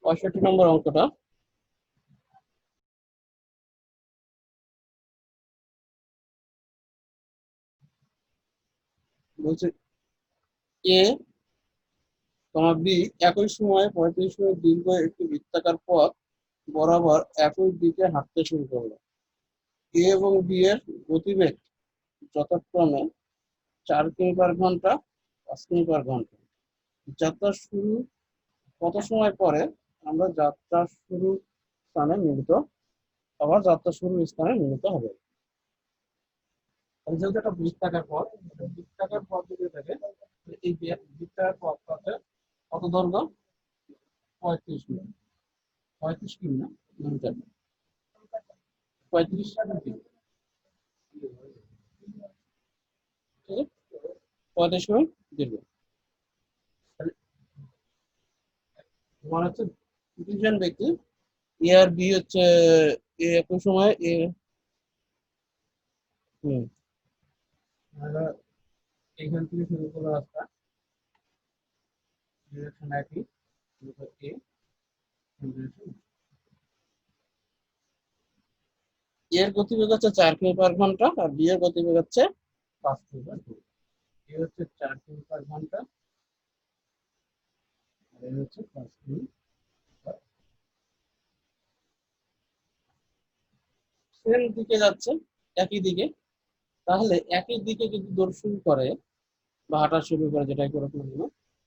65 নম্বর অঙ্কটা বলছে A B একই সময়ে 35 মিনিট দীর্ঘ একটি বৃত্তাকার পথ বরাবর একই দিকে হাঁটতে শুরু করলো। এ এবং বি এর গতিবেগ যথাক্রমে 4 কিমি/ঘন্টা, 5 কিমি/ঘন্টা। যাত্রা শুরু কত সময় পরে আমরা যাত্রা শুরু স্থানে মিলিত আবার যাত্রা শুরুর স্থানে মিলিত হবে। যেহেতু একটা বৃত্তাকার পথ, বৃত্তাকার পথ যদি থাকে এই বৃত্তাকার পথটাতে কত দৈর্ঘ্য? 35 মিনিট, 35 কিমি না মিটার, 35 কিমি, ঠিক আছে, 35 মিনিট দীর্ঘ। তোমার হচ্ছে দুজন ব্যক্তি এ আর বি হচ্ছে একই সময় এ এখান থেকে শুরু করা রাস্তা ডিরেকশন একই, এর গতিবেগ হচ্ছে 4 কিমি/ঘন্টা আর বি এর গতিবেগ হচ্ছে 5 কিমি/ঘন্টা। এ হচ্ছে 4 কিমি/ঘন্টা আর এ হচ্ছে 5 কিমি। সেম দিকে যাচ্ছে, একই দিকে, তাহলে একই দিকে যদি দৌড় শুরু করে বা হাঁটা শুরু করে, যেটাই করুক না কেন,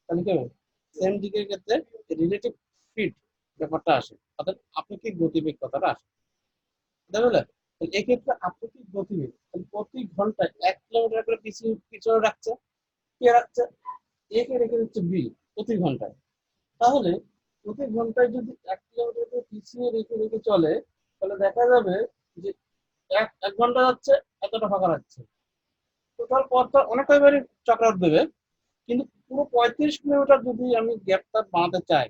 তাহলে কি হবে? সেম দিকের ক্ষেত্রে রিলেটিভ স্পিড ব্যাপারটা আসে, অর্থাৎ আপেক্ষিক গতিবেগ কথাটা আসে, বুঝতে পারলে? এক্ষেত্রে আপেক্ষিক গতিবেগ প্রতি ঘন্টায় 1 কিলোমিটার করে পিছনে রাখছে, কে রাখছে? এ কে রেখে দিচ্ছে বি প্রতি ঘন্টায়। তাহলে প্রতি ঘন্টায় যদি 1 কিলোমিটার করে পিছিয়ে রেখে রেখে চলে, তাহলে দেখা যাবে যে এক ঘন্টা যাচ্ছে, এতটা ফাঁকা রাখছে, টোটাল পথটা অনেকটাই চক্রাউট দেবে। কিন্তু পুরো 35 কিলোমিটার যদি আমি গ্যাপটা বানাতে চাই,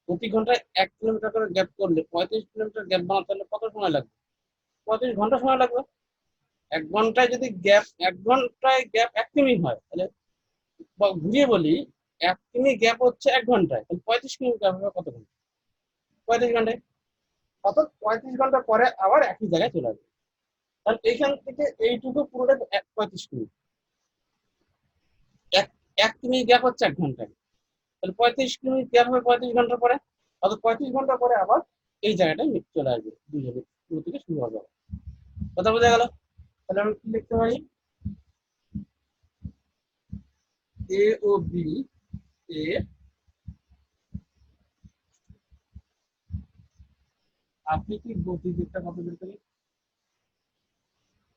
প্রতি ঘন্টায় 1 কিলোমিটার করে গ্যাপ করলে 35 কিলোমিটার গ্যাপ বানাতে হলে কত সময় লাগবে? 35 ঘন্টা সময় লাগবে। 1 ঘন্টায় যদি গ্যাপ, 1 ঘন্টায় গ্যাপ 1 কিমি হয়, তাহলে ঘুরিয়ে বলি 1 কিমি গ্যাপ হচ্ছে 1 ঘন্টায়, তাহলে 35 কিমি গ্যাপ হবে কত ঘন্টা? 35 ঘন্টায়। অর্থাৎ 35 ঘন্টা পরে আবার একই জায়গায় চলে আসবে। তাহলে এইখান থেকে এইটুকু পুরোটা 35 কিমি। এক 1 কিমি গ্যাপ হচ্ছে 1 ঘন্টায়, তাহলে 35 কিমি গ্যাপ হবে 35 ঘন্টা পরে। অর্থাৎ 35 ঘন্টা পরে আবার এই জায়গাটায় চলে আসবে, দুজনে শুরু থেকে শুরু হবে। কথা বোঝা গেল? তাহলে আমি কি লিখতে পারি? এ ও বি এ আপেক্ষিক গতিবেগটা কত বের করি?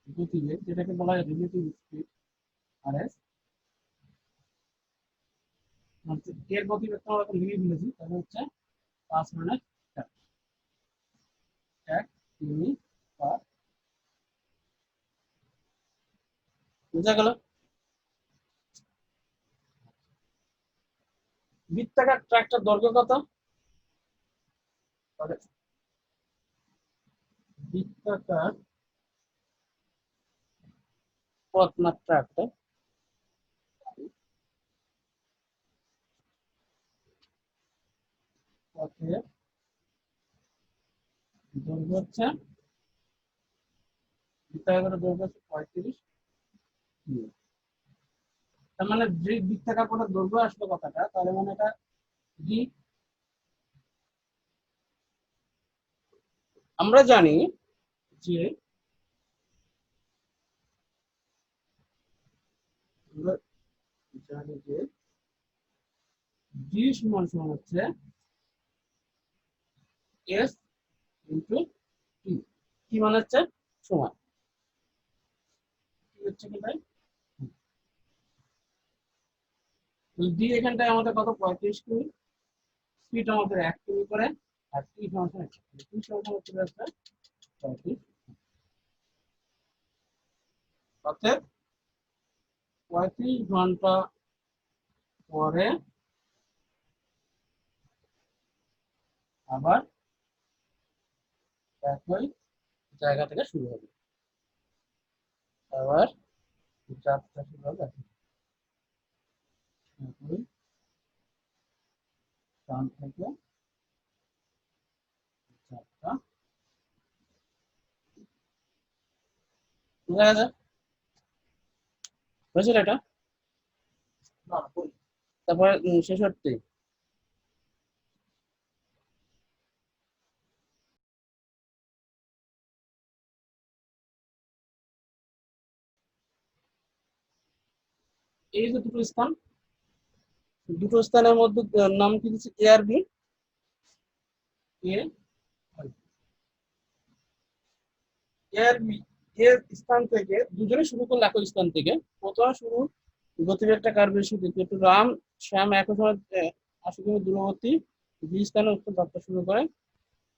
গতিবেগ যেটাকে বলা হয় রিলেটিভ স্পিড, আর এস এর গতিবেগটা আমরা এখন লিখে ফেলেছি, তাহলে হচ্ছে 5 - 1 কিমি/। বোঝা গেল? বৃত্তাকার ট্র্যাকটার দৈর্ঘ্য কত? তাহলে বৃত্তাকার পথ না ট্র্যাকটা, পথের দৈর্ঘ্য হচ্ছে, বৃত্তাকারের দৈর্ঘ্য হচ্ছে 35 কিমি। তার মানে যে বৃত্তাকার পথের দৈর্ঘ্য আসলো কথাটা, তাহলে মানে এটা ডি। আমরা জানি যে আমরা জানি যে ডি সমান সমান হচ্ছে এস ইন্টু টি। কি মানে হচ্ছে সমান, কি হচ্ছে কি ভাই? ডি এখানটায় আমাদের কত? 35 কিমি। স্পিড আমাদের 1 কিমি করে, আর টি সমান টি সমান হচ্ছে 35। অর্থাৎ 35 ঘন্টা পরে আবার একই জায়গা থেকে শুরু হবে, আবার যাত্রা শুরু হবে একই স্থান থেকে বুঝা গেছে? বুঝছিল এটা? তারপরে 66। এই যে দুটো স্থান, দুটো স্থানের মধ্যে নাম কি দিচ্ছে? এ আর বি। এ এর এর স্থান থেকে দুজনে শুরু করলে একই স্থান থেকে, প্রথমে শুরু গতিবেগটা কার বেশি দেখি একটু। রাম শ্যাম একই সময় 80 কিমি দূরবর্তী বি স্থানে উত্তর যাত্রা শুরু করে।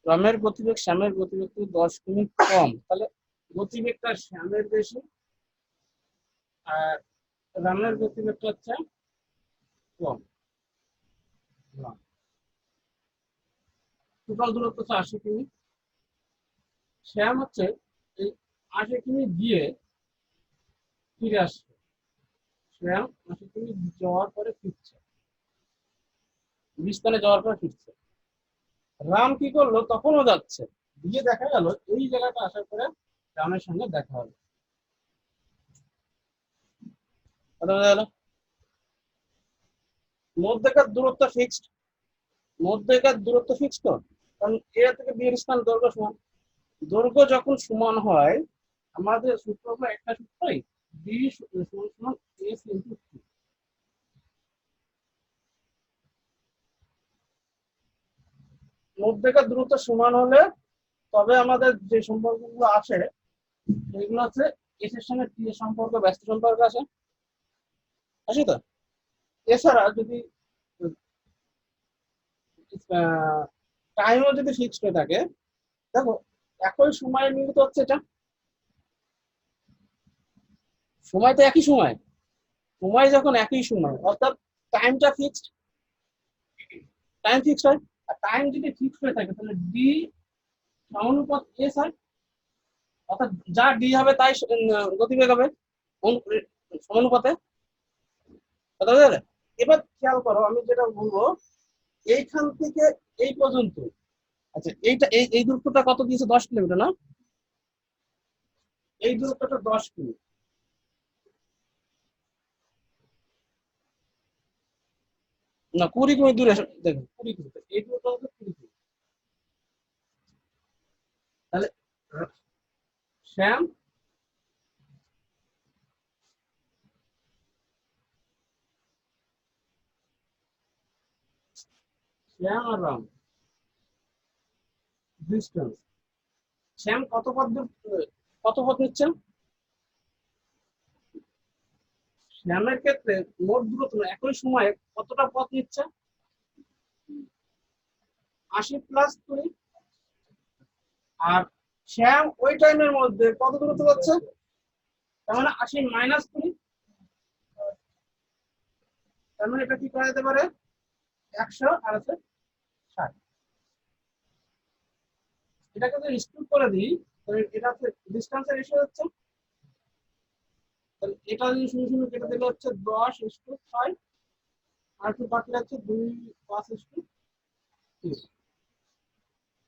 রামের গতিবেগ শ্যামের গতিবেগ থেকে 10 কিমি কম, তাহলে গতিবেগটা শ্যামের বেশি আর রামের গতিবেগটা হচ্ছে কম। টোটাল দূরত্ব হচ্ছে 80 কিমি। শ্যাম হচ্ছে এই 80 কিমি গিয়ে ফিরে আসছে, শ্যাম 80 কিমি যাওয়ার পরে ফিরছে, বিস্তানে যাওয়ার পরে ফিরছে। রাম কি করলো? তখনও যাচ্ছে, দিয়ে দেখা গেল এই জায়গাটা আসার পরে রামের সঙ্গে দেখা হলো। কথা বোঝা গেল? মধ্যেকার দূরত্ব ফিক্সড, মধ্যেকার দূরত্ব ফিক্সড তো, কারণ এ থেকে বি এর স্থান দৈর্ঘ্য সমান। দৈর্ঘ্য যখন সমান হয়, আমাদের সূত্র হলো একটা সূত্রই, বি সমান সমান এস ইন্টু টি। মধ্যেকার দূরত্ব সমান হলে তবে আমাদের যে সম্পর্কগুলো আছে সেগুলো হচ্ছে এস এর সঙ্গে টি এর সম্পর্ক, ব্যস্ত সম্পর্ক আছে, আছে তো? এছাড়া যদি টাইমও যদি ফিক্সড হয়ে থাকে, দেখো একই সময় মিলিত হচ্ছে এটা, সময় তো একই সময়, সময় যখন একই সময় অর্থাৎ টাইমটা ফিক্সড, টাইম ফিক্সড হয়। আর টাইম যদি ফিক্সড হয়ে থাকে তাহলে ডি সমানুপাত এস হয়, অর্থাৎ যা ডি হবে তাই গতিবেগ হবে সমানুপাতে। কথা বুঝা গেলে? এবার খেয়াল করো, আমি যেটা বলবো, এইখান থেকে এই পর্যন্ত, আচ্ছা এইটা এই দূরত্বটা কত দিয়েছে? 10 কিলোমিটার না? এই দূরত্বটা 10 কিমি, না 20 কিমি দূরে। দেখুন 20 কিমি, এই দূরত্ব হচ্ছে 20 কিমি। তাহলে শ্যাম শ্যাম আর রাম ডিস্টেন্স, শ্যাম কত পথ দূর, কত পথ নিচ্ছেন? শ্যামের ক্ষেত্রে মোট দূরত্ব একই সময়ে কতটা পথ নিচ্ছে? 80 + 20। আর শ্যাম ওই টাইমের মধ্যে কত দূরত্ব যাচ্ছে? তার মানে 80 - 20। তার মানে এটা কি করা যেতে পারে? 100 আর আছে 60। এটাকে যদি স্কুল করে দিই তাহলে এটা হচ্ছে ডিস্টেন্সের রেশিও হচ্ছে, তাহলে এটা যদি শুরু শুরু কেটে দিলে হচ্ছে 10:6, আর একটু বাকি আছে 2:5:3।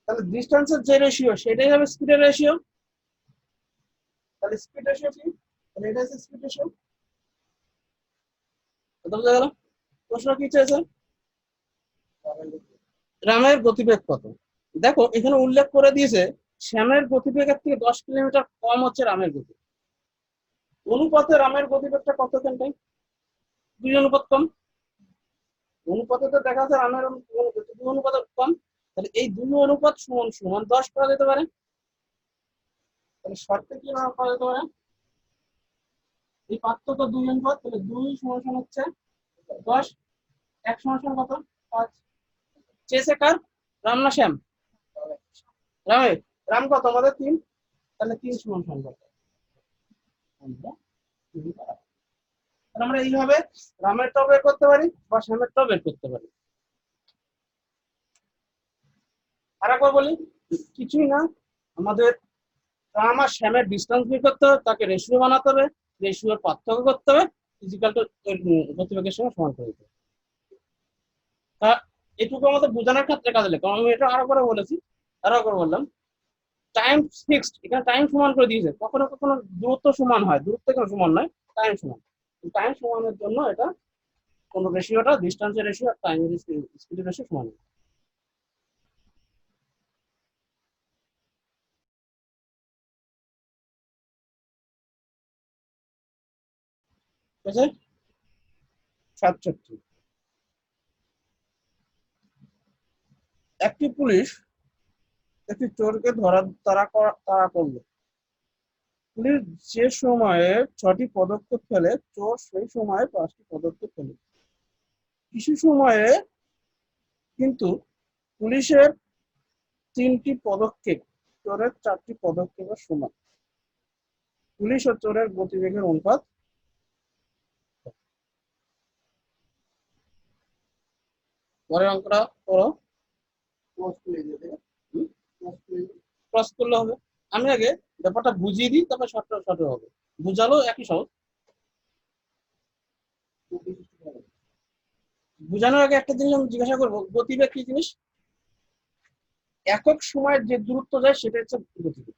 তাহলে ডিস্টেন্সের যে রেশিও সেটাই হবে স্পিডের রেশিও। তাহলে স্পিড রেশিও কি? তাহলে এটা হচ্ছে স্পিড রেশিও। কথা বোঝা গেল? প্রশ্ন কি চেয়েছে? রামের গতিবেগ কত? দেখো এখানে উল্লেখ করে দিয়েছে শ্যামের গতিবেগের থেকে 10 কিলোমিটার কম হচ্ছে রামের গতি। অনুপাতে রামের গতিবেগটা কত এখানটাই? 2 অনুপাত কম। অনুপাতে তো দেখা যাচ্ছে রামের 2 অনুপাত কম, তাহলে এই 2 অনুপাত সমান সমান 10 করা যেতে পারে। তাহলে শর্তে কি না করা যেতে পারে? এই পার্থক্য 2 অনুপাত, তাহলে 2 সমান হচ্ছে 10, 1 সমান কত? 5। চেয়েছে কার? রাম না শ্যাম? রামের। রাম কত আমাদের? 3, তাহলে 3 সমান কত? আমরা 3 পাবো। তাহলে আমরা এইভাবে রামেরটাও বের করতে পারি বা শ্যামেরটাও বের করতে পারি। আর একবার বলি, কিছুই না, আমাদের রাম আর শ্যামের ডিস্টেন্স বের করতে হবে, তাকে রেশিও বানাতে হবে, রেশিওর পার্থক্য করতে হবে, ফিজিক্যাল টু গতিবেগের সঙ্গে সমান করে দিতে হবে। তা এটুকু আমাদের বোঝানোর ক্ষেত্রে কাজে লাগে, কারণ আমি এটা আরো করে বলেছি, আরো করে বললাম। টাইম ফিক্সড, এখানে টাইম সমান করে দিয়েছে, কখনো কখনো দূরত্ব সমান হয়, দূরত্ব কেন সমান নয়, টাইম সমান। টাইম সমানের জন্য এটা কোন রেশিওটা, ডিস্টেন্সের রেশিও আর টাইমের স্পিডের রেশিও সমান। ঠিক আছে, 67। একটি পুলিশ একটি চোরকে তাড়া করলো। পুলিশ যে সময়ে 6টি পদক্ষেপ ফেলে, চোর সেই সময়ে 5টি পদক্ষেপ ফেলে। কিছু সময়ে কিন্তু পুলিশের 3টি পদক্ষেপ চোরের 4টি পদক্ষেপের সমান। পুলিশ ও চোরের গতিবেগের অনুপাত। পরের অঙ্কটা করো। ক্রস করলে হবে। আমি আগে ব্যাপারটা বুঝিয়ে দিই, তারপর শর্ট শর্ট হবে। বুঝালো একই সহজ। বুঝানোর আগে একটা জিনিস আমি জিজ্ঞাসা করবো, গতিবেগ কি জিনিস? একক সময়ের যে দূরত্ব যায় সেটা হচ্ছে গতিবেগ।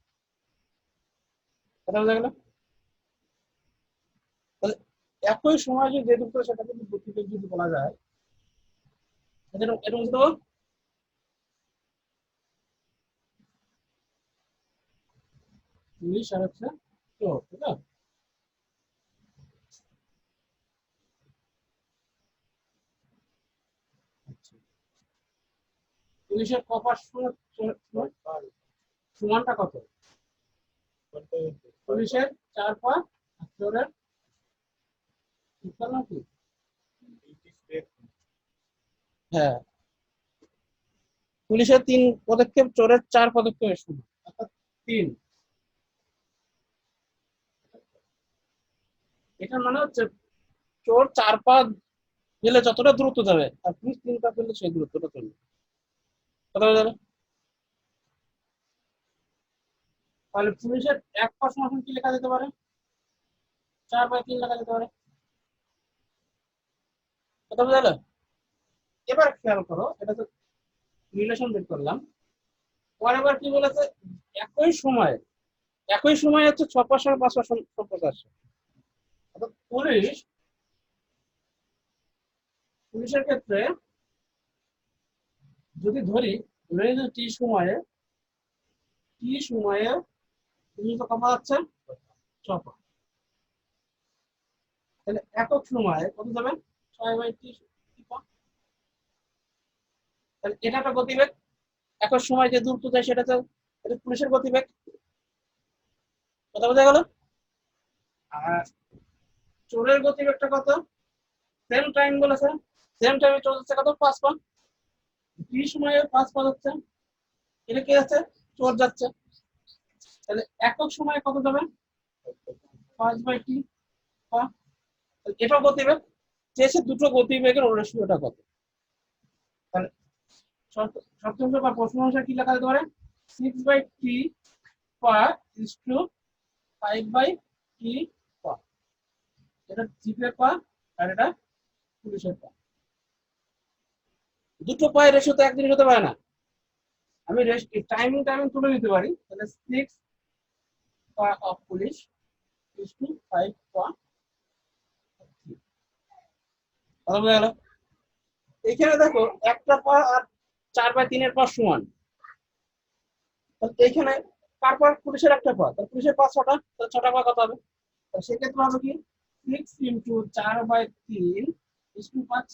কথা বোঝা গেল? তাহলে একই সময় যে দূরত্ব সেটা কিন্তু গতিবেগ যদি বলা যায়, এটা বুঝতে পারো। পুলিশ আর হচ্ছে চোর, ঠিক আছে? আচ্ছা, পুলিশের কপার সমানটা কত? পুলিশের 4 পা আর চোরের কি? হ্যাঁ, পুলিশের 3 পদক্ষেপ, চোরের 4 পদক্ষেপের সমান, অর্থাৎ 3। এটার মানে হচ্ছে চোর 4 পা গেলে যতটা দূরত্ব যাবে আর পুলিশ 3 পা গেলে সেই দূরত্বটা চলবে। কথা বোঝা গেল? তাহলে পুলিশের 1 পা সমান কি লেখা যেতে পারে? 4/3 লেখা যেতে পারে। কথা বোঝা গেল? এবার খেয়াল করো, এটা তো রিলেশন বের করলাম। পরে আবার কি বলেছে, একই সময়ে, একই সময়ে হচ্ছে 6 পাঁচ আর 5 সম্পর্ক আছে। অর্থাৎ পুলিশের ক্ষেত্রে যদি ধরি, টি সময়ে তুমি তো কমা যাচ্ছে 6 পা, তাহলে একক সময়ে কত যাবে? 6/t পা। তাহলে এটা একটা গতিবেগ। একক সময় যে দূরত্ব যায় সেটা তো, এটা পুলিশের গতিবেগ। কথা বোঝা গেল? আর চোরের গতিবেগটা কত? সেম টাইম বলেছে, সেম টাইমে চলছে কত? 5 পা। টি সময়ে 5 পা যাচ্ছে, এটা কি আছে? চোর যাচ্ছে। তাহলে একক সময়ে কত যাবে? 5/t পা। এটাও গতিবেগ। চেয়েছে দুটো গতিবেগের রেশিওটা কত। তাহলে শর্তাংশ বা প্রশ্ন অনুসারে কি লেখা যেতে পারে? 6/t পা ইজ টু 5/t পা। এটা জিপের পা আর এটা পুলিশের পা। দুটো পায়ের রেশিও তো এক জিনিস হতে পারে না। আমি টাইমিং টাইমিং তুলে নিতে পারি। তাহলে 6 পা অফ পুলিশ ইজ টু 5 পা। কথা বোঝা গেল? এখানে দেখো একটা পা আর 4/3 পা সমান। এইখানে কার পা? পুলিশের একটা পা, তাহলে পুলিশের পা 6টা, তাহলে 6টা পা কত হবে? সেক্ষেত্রে হবে কি, 6 × 4/3 = 5।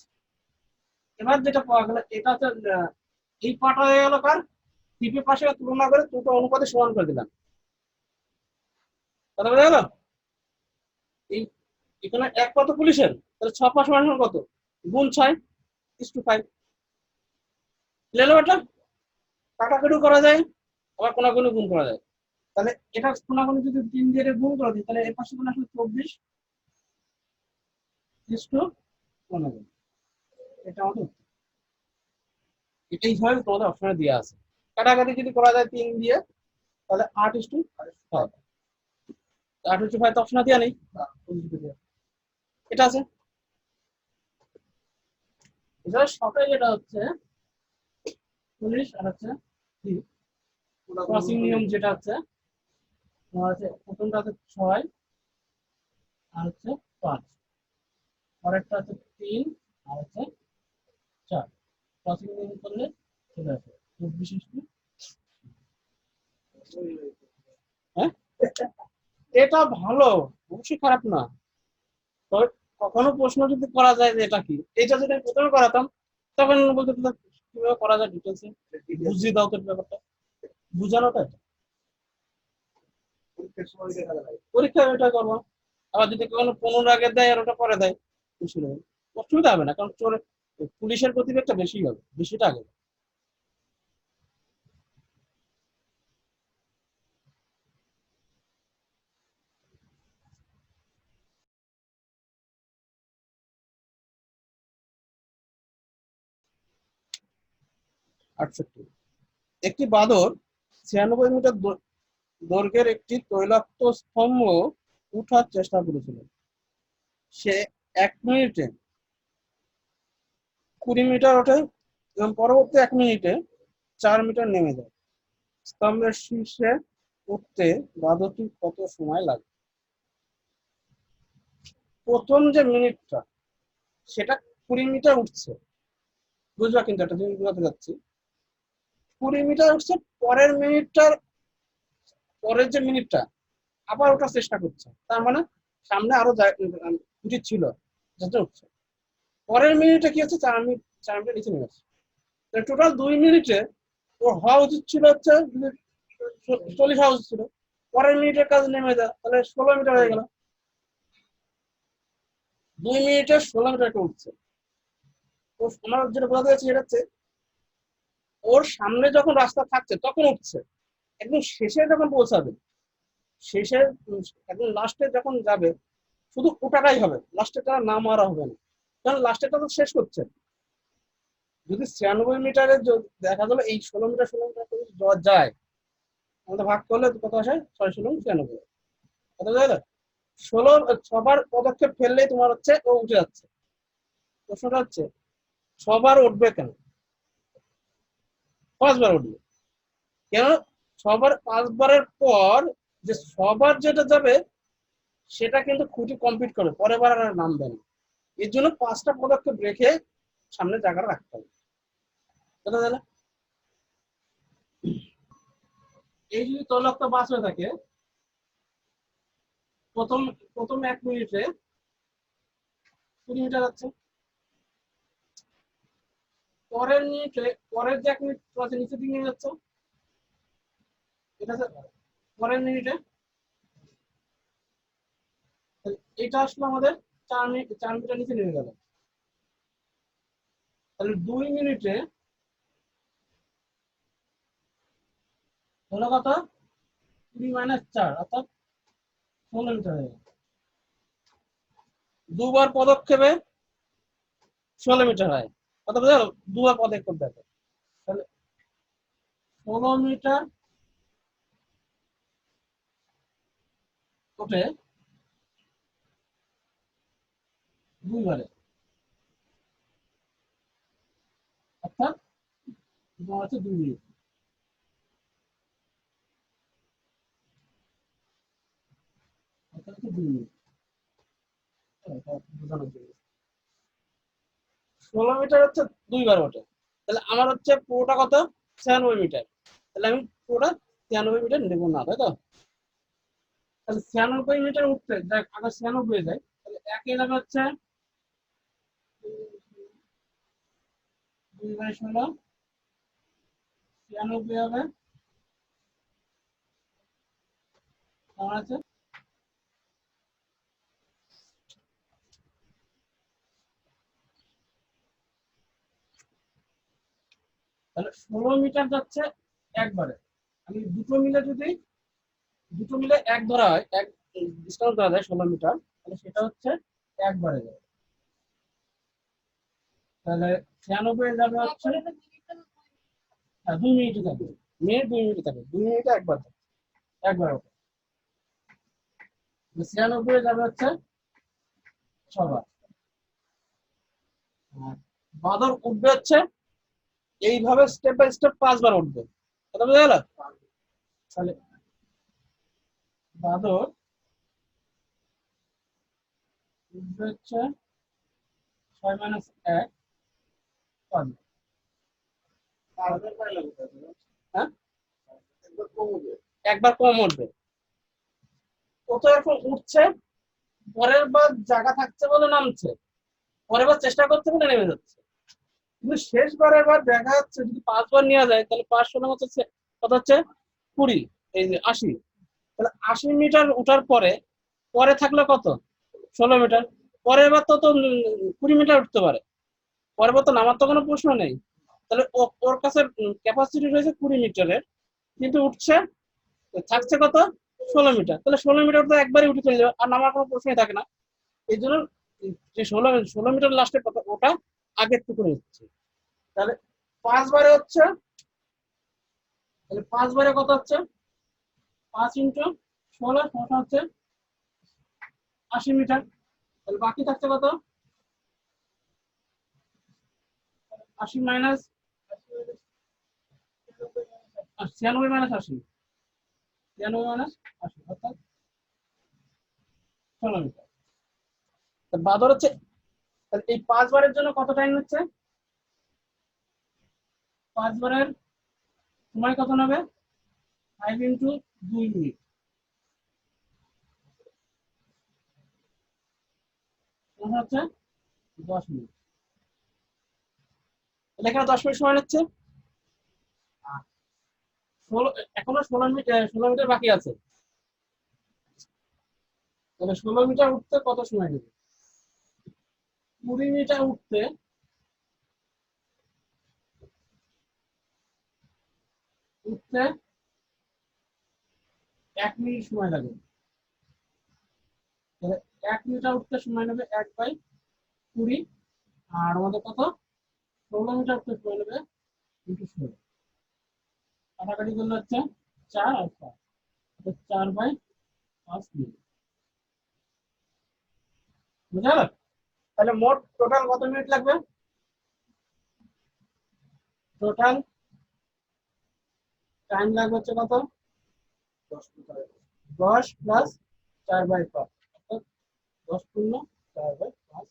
এবার যেটা পাওয়া গেল এটা হচ্ছে এই পাটা হয়ে গেল কার? টিপের পাশে তুলনা করে দুটো অনুপাতে সমান করে দিলাম। কথা বোঝা গেল? এই এখানে 1 কত পুলিশের, তাহলে 6 পা সমান কত? গুণ 6 = 5। লেলো এটা কাটাকাটি করা যায়, আবার কোনাকুনি গুণ করা যায়। তাহলে এটা কোনাকুনি যদি 3 দিয়ে গুণ করে দিই, তাহলে এর পাশে গুণ আসলে 24 = 15। এটা আমাদের, এটাই ভাবে তোমাদের অপশনে দেওয়া আছে। কাটাকাটি যদি করা যায় 3 দিয়ে, তাহলে 8:5। 8:5 তো অপশনে দেওয়া নেই, এটা আছে। এছাড়া শর্টে যেটা হচ্ছে পুলিশ আর হচ্ছে ক্রসিং নিয়ম যেটা আছে তোমার হচ্ছে প্রথমটা হচ্ছে 6 আর হচ্ছে 5, পরেরটা হচ্ছে 3 আর হচ্ছে 4। ক্রসিং নিয়ম করলে চলে আসে খুব বিশেষ কি। হ্যাঁ, এটা ভালো, অবশ্যই খারাপ না। তবে কখনো প্রশ্ন যদি করা যায় যে এটা কি, এটা যদি আমি প্রথমে করাতাম তখন বলতে তোমরা কিভাবে করা যায় ডিটেলসে বুঝিয়ে দাও তো ব্যাপারটা, বুঝানোটা এটা। পরীক্ষা এটা করবো, আবার যদি কোনো 15 আগে দেয় আর ওটা পরে দেয় অসুবিধা হবে না, কারণ পুলিশের প্রতিবেগটা বেশি হবে, বেশিটা আগে। 68, একটি বাঁদর 96 মিটার দৈর্ঘ্যের একটি তৈলাক্ত স্তম্ভ উঠার চেষ্টা করেছিল। সে 1 মিনিটে 20 মিটার ওঠে এবং পরবর্তী 1 মিনিটে 4 মিটার নেমে যায়। স্তম্ভের শীর্ষে উঠতে বাঁদরটি কত সময় লাগে? প্রথম যে মিনিটটা সেটা 20 মিটার উঠছে, বুঝবা কিন্তু একটা জিনিস বোঝাতে যাচ্ছি। 20 মিটার উঠছে, পরের মিনিটটার পরের যে মিনিটটা আবার ওঠার চেষ্টা করছে, তার মানে সামনে আরো উচিত ছিল যেটা উঠছে। পরের মিনিটে কি হচ্ছে, 4 মিনিট 4 মিটার নিচে নেমে আসছে। টোটাল 2 মিনিটে ওর হওয়া উচিত ছিল হচ্ছে 40 হওয়া উচিত ছিল, পরের মিনিটের কাজ নেমে যায়, তাহলে 16 মিটার হয়ে গেল। 2 মিনিটে 16 মিটার উঠছে। ও আমার যেটা বোঝাতে যাচ্ছে সেটা হচ্ছে ওর সামনে যখন রাস্তা থাকছে তখন উঠছে, একদম শেষে যখন পৌঁছাবে, শেষে একদম লাস্টে যখন যাবে শুধু ওটাটাই হবে, লাস্টেটা না মারা হবে না, কারণ লাস্টেটা তো শেষ করছে। যদি 96 মিটারে দেখা গেলো এই 16 মিটার 16 মিটার করে যাওয়া যায়, আমাদের ভাগ করলে কত আসে, 6 × 96, কত যায়? 6বার পদক্ষেপ ফেললেই তোমার হচ্ছে ও উঠে যাচ্ছে। প্রশ্নটা হচ্ছে 6বার উঠবে কেন, 5বার উঠবে কেন? 5বারের পর যে 6বার যেটা যাবে সেটা কিন্তু খুঁটি কমপ্লিট করে পরের বার আর নামবে না, এর জন্য 5টা পদক্ষেপ রেখে সামনে জায়গাটা রাখতে হবে। কথা তাহলে এই যদি তৈলাক্ত বাস হয়ে থাকে, প্রথম প্রথম 1 মিনিটে 20 মিটার যাচ্ছে, পরের মিনিটে পরের যে 1 মিনিট আছে নিচের দিকে নেমে যাচ্ছে, এটা পরের মিনিটে এটা আসলে আমাদের 4 মিটার নিচে নেমে গেল। তাহলে 2 মিনিটে হলো কত, 20 - 4 অর্থাৎ 16 মিটার হয়ে গেল। 2বার পদক্ষেপে 16 মিটার হয়, কথা বোঝা গেল? 2বার পদক্ষেপ দেখো, তাহলে 16 মিটার ওঠে 2বারে, অর্থাৎ তোমার হচ্ছে 2 মিনিট, অর্থাৎ হচ্ছে 2 মিনিট। বোঝানোর জন্য 16 মিটার হচ্ছে 2বার ওঠে, তাহলে আমার হচ্ছে পুরোটা কত, 96 মিটার। তাহলে আমি পুরোটা 96 মিটার নেবো না, তাই তো? তাহলে 96 মিটার উঠতে দেখ আগে 96 হয়ে যায়, তাহলে একই যাবে হচ্ছে 2/16, 96 হবে, আমার আছে তাহলে 16 মিটার যাচ্ছে একবারে। আমি দুটো মিলে এক ধরা হয়, এক ডিসকাউন্ট ধরা যায় 16 মিটার, তাহলে সেটা হচ্ছে একবারে যাবে। তাহলে 96 যাবে হচ্ছে, হ্যাঁ 2 মিনিটে থাকবে, 2 মিনিটে থাকবে, 2 মিনিটে একবার থাকবে, একবার ওঠে। 96 যাবে হচ্ছে 6বার। বাঁদর উঠবে হচ্ছে এইভাবে স্টেপ বাই স্টেপ 5বার উঠবে, কথা বোঝা গেল? তাহলে বাদর উঠবে হচ্ছে 6 - 1 কত? হ্যাঁ, একবার কম উঠবে। ও তো এখন উঠছে, পরের বার জায়গা থাকছে বলে নামছে, পরের বার চেষ্টা করছে বলে নেমে যাচ্ছে। কিন্তু শেষবারের বার দেখা যাচ্ছে যদি 5 বার নেওয়া যায় তাহলে 5 × 16 হচ্ছে কত হচ্ছে 20, এই যে 80। তাহলে 80 মিটার উঠার পরে পরে থাকলো কত 16 মিটার। পরের বার তো তো 20 মিটার উঠতে পারে, পরের বার তো নামার তো কোনো প্রশ্ন নেই। তাহলে ওর কাছে ক্যাপাসিটি রয়েছে 20 মিটারের, কিন্তু উঠছে থাকছে কত 16 মিটার। তাহলে 16 মিটার তো একবারই উঠে চলে যাবে, আর নামার কোনো প্রশ্নই থাকে না। এই জন্য যে 16 মিটার লাস্টে কত ওটা আগের টুকু নিচ্ছে। তাহলে 5 বারে হচ্ছে, তাহলে 5 বারে কত হচ্ছে 5 × 16 সমস্যা হচ্ছে 80 মিটার। তাহলে বাকি থাকছে কত 80 মাইনাস 96 মাইনাস 80, 96 - 80 অর্থাৎ 16 মিটার। বাদর হচ্ছে, তাহলে এই 5 বারের জন্য কত টাইম হচ্ছে, 5 বারের সময় কত নেবে 5 × 2 মিনিট, হচ্ছে 10 মিনিট। তাহলে এখানে 10 মিনিট সময় নিচ্ছে। ষোলো, এখনো 16 মিটার, 16 মিটার বাকি আছে। তাহলে 16 মিটার উঠতে কত সময় নেবে, 20 মিটার উঠতে উঠতে 1 মিনিট সময় লাগবে। তাহলে 1 মিটার উঠতে সময় নেবে 1/20, আর আমাদের কত 16 মিটার উঠতে সময় নেবে × 16। কাটাকাটি করলে হচ্ছে 4 আর 5, 4/5 মিনিট। বুঝা গেল? তাহলে মোট টোটাল কত মিনিট লাগবে, টোটাল টাইম লাগবে হচ্ছে কত 10 প্লাস 4/5, অর্থাৎ 10×4/5,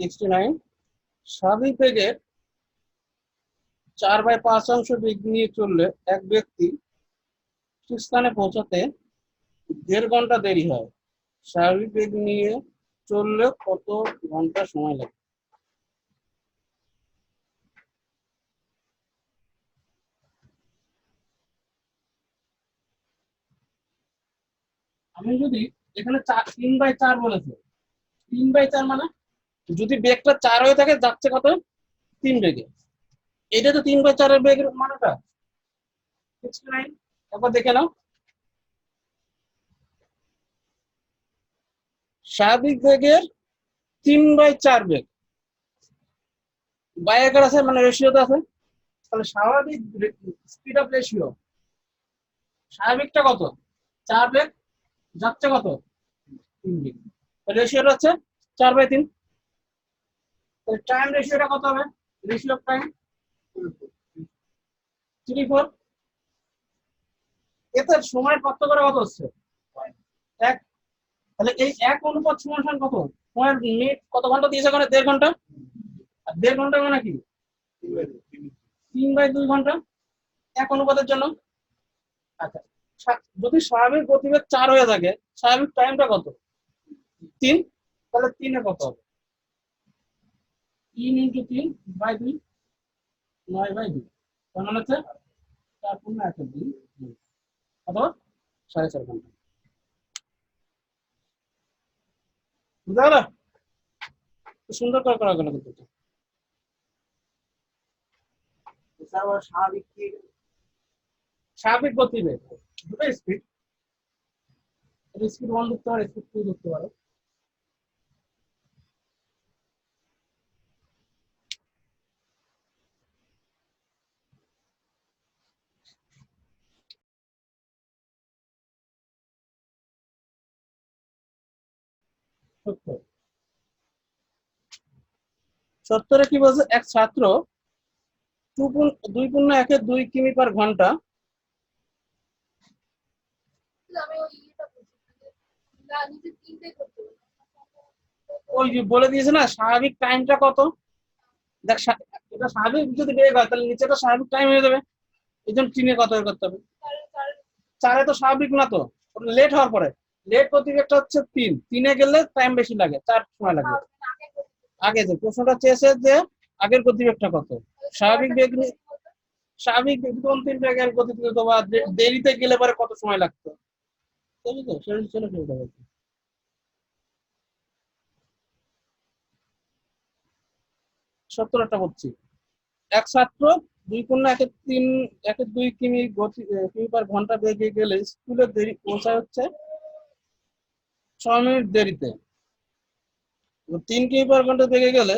69। স্বাভাবিক বেগের 4/5 বেগ নিয়ে চললে এক ব্যক্তি স্থানে পৌঁছাতে 1.5 ঘন্টা দেরি হয়। স্বাভাবিক বেগ নিয়ে চললে কত ঘন্টা সময় লাগে? আমি যদি এখানে 3/4 বলেছে, 3/4 মানে যদি বেগটা 4 হয়ে থাকে যাচ্ছে কত 3 বেগে, এটা তো 3/4 বেগের মানেটা 69। একবার দেখে নাও, স্বাভাবিক বেগের 3/4 বেগ বায়াকার আছে মানে রেশিওতে আছে। তাহলে স্বাভাবিক স্পিড অফ রেশিও, স্বাভাবিকটা কত 4 বেগ, যাচ্ছে কত 3 বেগ, রেশিওটা হচ্ছে 4/3। তাহলে টাইম রেশিওটা কত হবে, রেশিও অফ টাইম 3/4। এতে সময়ের পার্থক্য কত হচ্ছে 1। তাহলে এই 1 অনুপাত সমান কত, সময়ের মিনিট কত ঘন্টা দিয়েছে ওখানে 1.5 ঘন্টা, আর 1.5 ঘন্টা মানে কি 3/2 ঘন্টা 1 অনুপাতের জন্য। আচ্ছা, যদি স্বাভাবিক গতিবেগ 4 হয়ে থাকে স্বাভাবিক টাইমটা কত 3, তাহলে 3 কত হবে 3 × 3/2, 9/2, তার মানে হচ্ছে 4×1 অথবা 4.5 ঘন্টা। বুঝা গেল? সুন্দর করে করা গেল কিন্তু স্বাভাবিক গতিবেগ দুটো স্পিড, স্পিড 1 ধরতে পারো, স্পিড 2 ধরতে পারো। সত্য। 70 কি বলছে, এক ছাত্র 2.1 কিমি পার ঘন্টা, ওই যে বলে দিয়েছে না স্বাভাবিক টাইমটা কত। দেখ এটা স্বাভাবিক যদি বেগ হয় তাহলে নিচেটা স্বাভাবিক টাইম হয়ে যাবে, এই জন্য 3 কত বের করতে হবে। 4 তো স্বাভাবিক না তো, লেট হওয়ার পরে। লেট গতিবেগটা হচ্ছে 3 গেলে টাইম বেশি লাগে, 4 সময় লাগবে। আগে যে প্রশ্নটা চেয়েছে যে আগের গতিবেগটা কত, স্বাভাবিক বেগ স্বাভাবিক বেগ কোন 3 বেগের গতিতে তো বা দেরিতে গেলে পরে কত সময় লাগতো, বুঝলি তো সেটা চলে চলে যাবে। 70টা বলছি। এক ছাত্র 2.1 কিমি কিমি পার ঘন্টা বেগে গেলে স্কুলে দেরি পৌঁছায় হচ্ছে 6 মিনিট দেরিতে। 3 কিমি পার ঘন্টা বেগে গেলে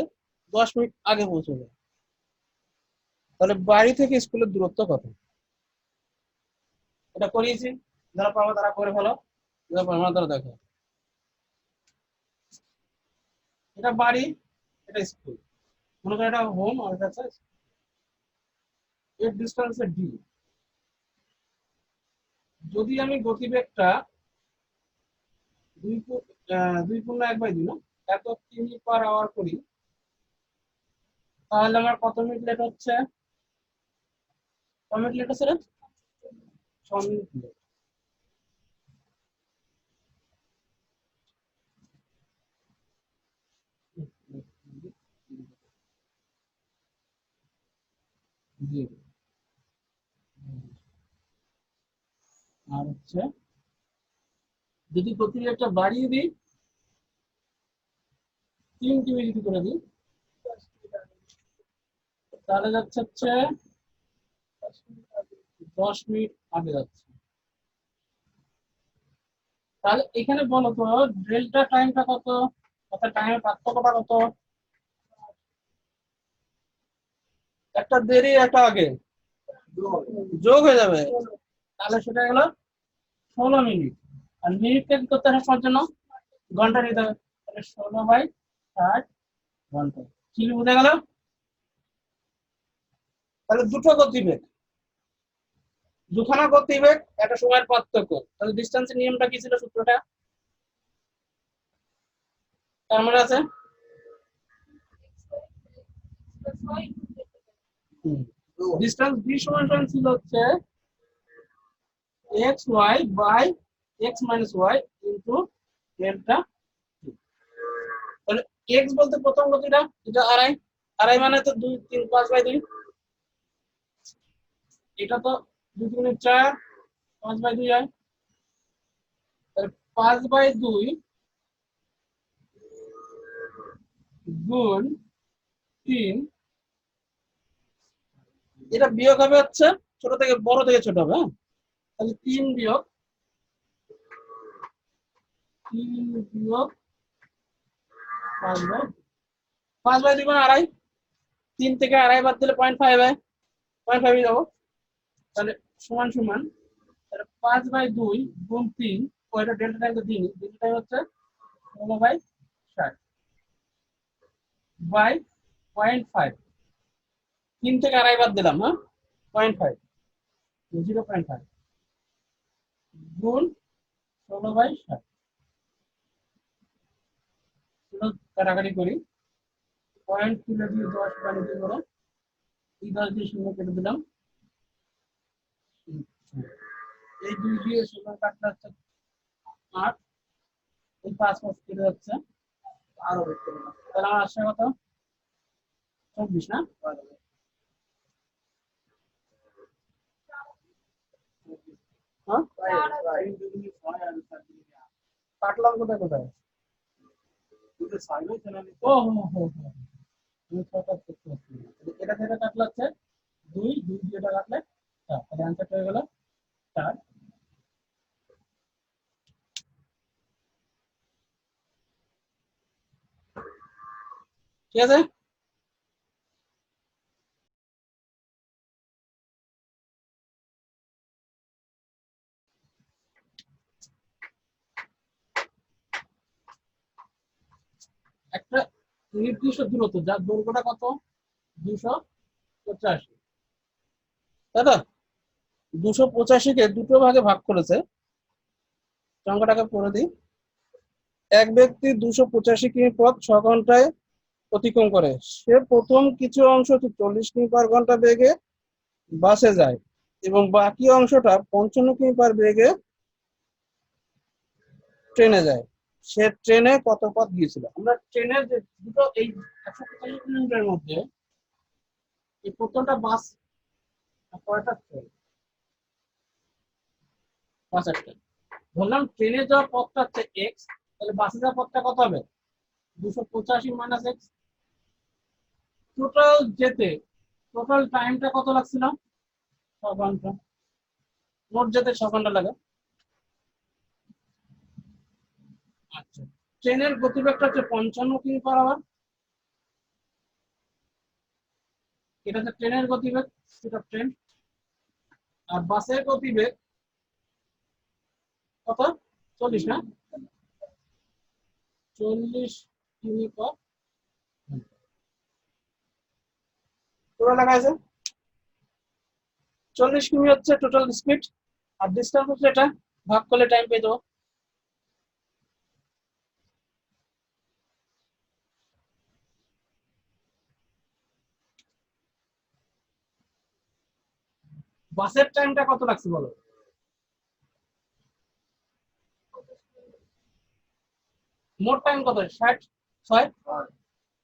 10 মিনিট আগে পৌঁছে যায়। তাহলে বাড়ি থেকে স্কুলের দূরত্ব কত? এটা করিয়েছি, যারা পারবো তারা করে ফেলো, যারা পারবো না তারা দেখো। এটা বাড়ি, এটা স্কুল, মনে করো এটা হোম আর এটা হচ্ছে এর ডিস্টেন্স ডি। যদি আমি গতিবেগটা 2.1/2 না এত কিমি পার আওয়ার করি, তাহলে আমার কত মিনিট লেট হচ্ছে? কত মিনিট লেট হচ্ছে রে? 6 মিনিট লেট। জি। আর হচ্ছে যদি গতিবেগটা বাড়িয়ে দিই, 3 কিমি যদি করে দিই, তাহলে যাচ্ছে হচ্ছে 10 মিনিট আগে যাচ্ছে। তাহলে এখানে বলো তো ডেল্টা টাইমটা কত, অর্থাৎ টাইমের পার্থক্যটা কত? একটা দেরি একটা আগে যোগ হয়ে যাবে, তাহলে সেটা হলো 16 মিনিট। আর মিনিটকে কি করতে হবে সবার জন্য? ঘন্টা নিতে হবে, তাহলে 16/60 ঘন্টা। কি বুঝে গেল? তাহলে দুটো গতিবেগ, দুখানা গতিবেগ একটা সময়ের পার্থক্য, তাহলে ডিস্টেন্সের নিয়মটা কি ছিল, সূত্রটা তার মানে আছে। ডিস্টেন্স বি সমান সমান ছিল হচ্ছে X Y by X minus Y into delta. তাহলে এক্স বলতে প্রথম গতিটা এটা আড়াই, আড়াই মানে তো 2 3 5/2, এটা তো 2 3 4 5/2 হয়, তাহলে 5/2 গুণ 3, এটা বিয়োগ হবে হচ্ছে ছোট থেকে বড় থেকে ছোট হবে, হ্যাঁ তাহলে 3 বিয়োগ 5/2 মানে আড়াই, 3 থেকে আড়াই বাদ দিলে 0.5 হয়, 0.5 যাবো, তাহলে সমান সমান, তাহলে 5/2 গুণ 3, ওইটা ডেল্টা টাইম তো দিন, ডেল্টা টাইম হচ্ছে 16/60 বাই 0.5, 3 থেকে আড়াই বাদ দিলাম, হ্যাঁ 0.5, 0.5 গুণ 16/60, কাটাকাটি করি, পয়েন্ট তুলে দিয়ে 10 বানিয়ে করে এই 10 দিয়ে শূন্য কেটে দিলাম, এই 2 দিয়ে শূন্য কাটলে হচ্ছে 8, এই 5 5 কেটে যাচ্ছে, আরো বের করে দিলাম, তাহলে আমার আসছে কত? 24 না? হ্যাঁ কাটলাম কোথায় কোথায়? ও হো হো হো, এটা থেকে কাটলে হচ্ছে 2 2 দিয়ে এটা কাটলে 4, তাহলে অ্যান্সারটা হয়ে গেল 4। ঠিক আছে। একটা নির্দিষ্ট দূরত্ব যার দৈর্ঘ্যটা কত 285, তাই তো? 285-কে দুটো ভাগে ভাগ করেছে, সংখ্যাটাকে পড়ে দিই। এক ব্যক্তি 285 কিমি পথ 6 ঘন্টায় অতিক্রম করে। সে প্রথম কিছু অংশ 40 কিমি পার ঘন্টা বেগে বাসে যায় এবং বাকি অংশটা 55 কিমি পার বেগে ট্রেনে যায়। সে ট্রেনে কত পথ গিয়েছিল? আমরা ট্রেনের যে দুটো এই 185 কিলোমিটারের মধ্যে এই প্রথমটা বাস কয়টা ট্রেন? 5-টা। ধরলাম ট্রেনে যাওয়ার পথটা হচ্ছে এক্স, তাহলে বাসে যাওয়ার পথটা কত হবে? 285 মাইনাস এক্স। টোটাল যেতে টোটাল টাইমটা কত লাগছিল? 6 ঘন্টা। মোট যেতে 6 ঘন্টা লাগে। আচ্ছা, ট্রেনের গতিবেগটা হচ্ছে 55 কিমি পার আওয়ার। এটা হচ্ছে ট্রেনের গতিবেগ, স্পিড অফ ট্রেন। আর বাসের গতিবেগ কত? 40 না? 40 কিমি পার ঘন্টা। পুরো লেখা আছে 40 কিমি হচ্ছে টোটাল স্পিড, আর ডিস্টেন্স হচ্ছে এটা, ভাগ করলে টাইম পেয়ে যাবো। বাসের টাইমটা কত লাগছে বলো? মোট টাইম কত? 66।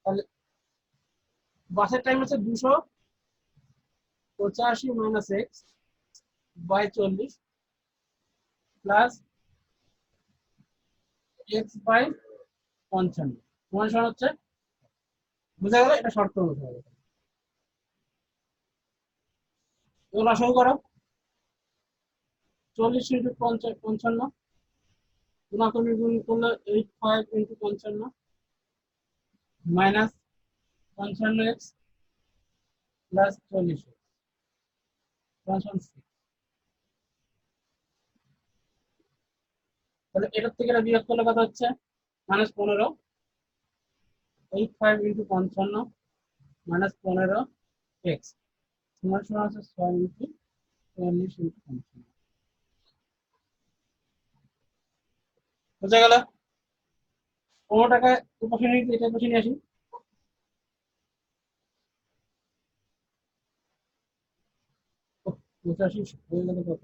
তাহলে বাসের টাইম হচ্ছে 285 minus X by 40 plus X by 55 সমান সমান হচ্ছে, বুঝা গেল? এটা শর্ত অনুসারে। এগুলো শুরু করো। 40 ইন্টু 55 গুণাকরণে গুণ করলে 85 ইন্টু 55 মাইনাস 55x প্লাস 40 তাহলে এটার থেকে এটা বিয়োগ করলে কত হচ্ছে? -15। 85 ইন্টু 55 মাইনাস 15x সমান সমান হচ্ছে 6 ইন্টু 40 ইন্টু 55। বুঝা গেল? 15 টাকায় উপাশে নিয়ে এটা পাশে নিয়ে আসি। ও, 85 হয়ে গেল কত?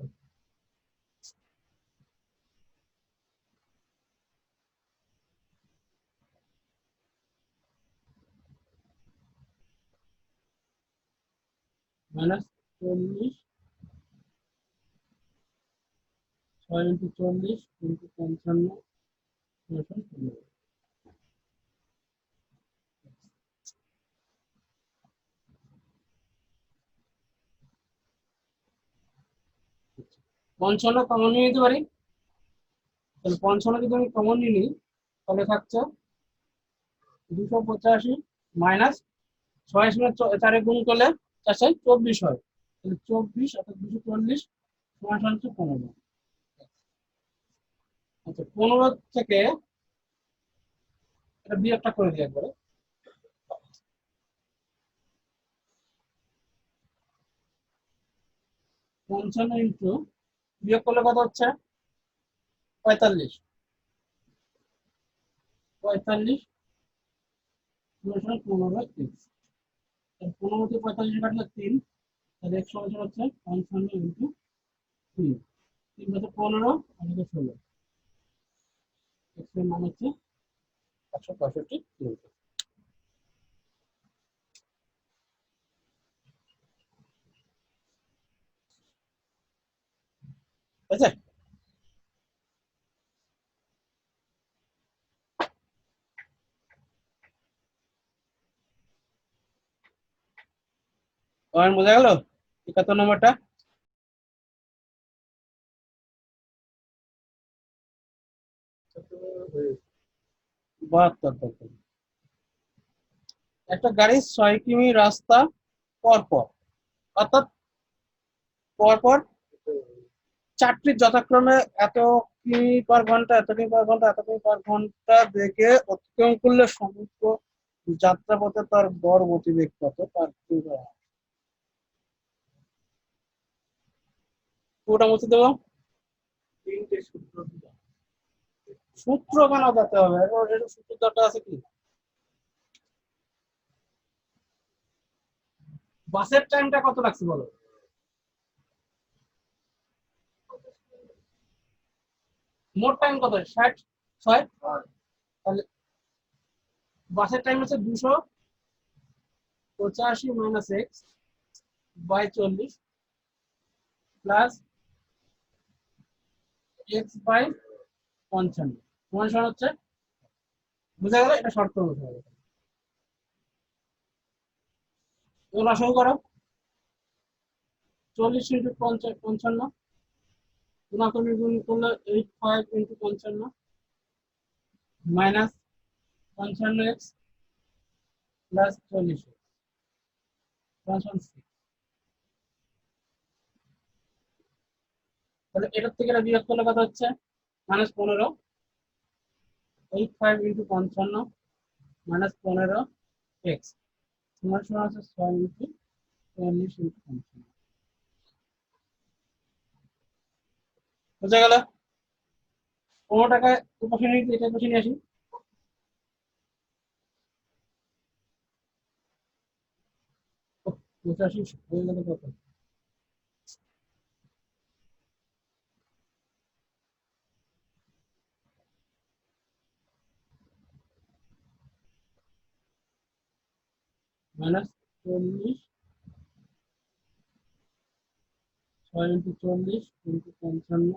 -40, 6 ইন্টু 40 ইন্টু 55 সমান 15। 55 কমন নিয়ে নিতে পারি, তাহলে 55 যদি আমি কমন নিয়ে নিই তাহলে থাকছে 285 মাইনাস 6 এর সঙ্গে 4 গুণ করলে 4 24 হয়। তাহলে 24 অর্থাৎ 240 সমান সমান হচ্ছে 15। আচ্ছা, 15 থেকে এটা বিয়োগটা করে দিই একবারে। 55 ইন্টু বিয়োগ করলে কত হচ্ছে? 45। 45 সমান 15x। 15 থেকে 45 কাটলে 3, তাহলে x সমান হচ্ছে 55 ইন্টু 3। 3 হচ্ছে 15 আর 16। x এর মান হচ্ছে 165 কিলোমিটার। ঠিক আছে? পয়েন্ট বোঝা গেল? 71 নম্বরটা। 72 দেখুন। একটা গাড়ি 6 কিমি রাস্তা পরপর, অর্থাৎ পরপর 4টি যথাক্রমে এত কিমি পার ঘন্টা, এত কিমি পার ঘন্টা, এত কিমি পার ঘন্টা বেগে অতিক্রম করলে সমগ্র যাত্রাপথে তার গড় গতিবেগ কত তার পুরোটা মুছে দেবো। সূত্র কেন যেতে হবে? সূত্র দরকার আছে কি? বাসের টাইমটা কত লাগছে বলো? মোট টাইম কত? 60 তাহলে বাসের টাইম হচ্ছে 285 minus X by 40 plus X by 55 সমান হচ্ছে, বুঝা গেল? এটা শর্ত অনুসারে এগুলো শুরু করো। 40 ইন্টু 55 গুণাকারে গুণ করলে 85 ইন্টু 55 মাইনাস 55x প্লাস 40 তাহলে এটার থেকে এটা বিয়োগ করলে কত হচ্ছে? -15। 85 ইন্টু 55 মাইনাস 15x সমান হচ্ছে 6 ইন্টু 40 ইন্টু 55। বুঝা গেল? 15 টাকায় পাশে নিয়ে এটা পাশে নিয়ে আসি। পঁচাশি হয়ে গেল কত? মাইনাস 40 6 ইন্টু 40 ইন্টু 55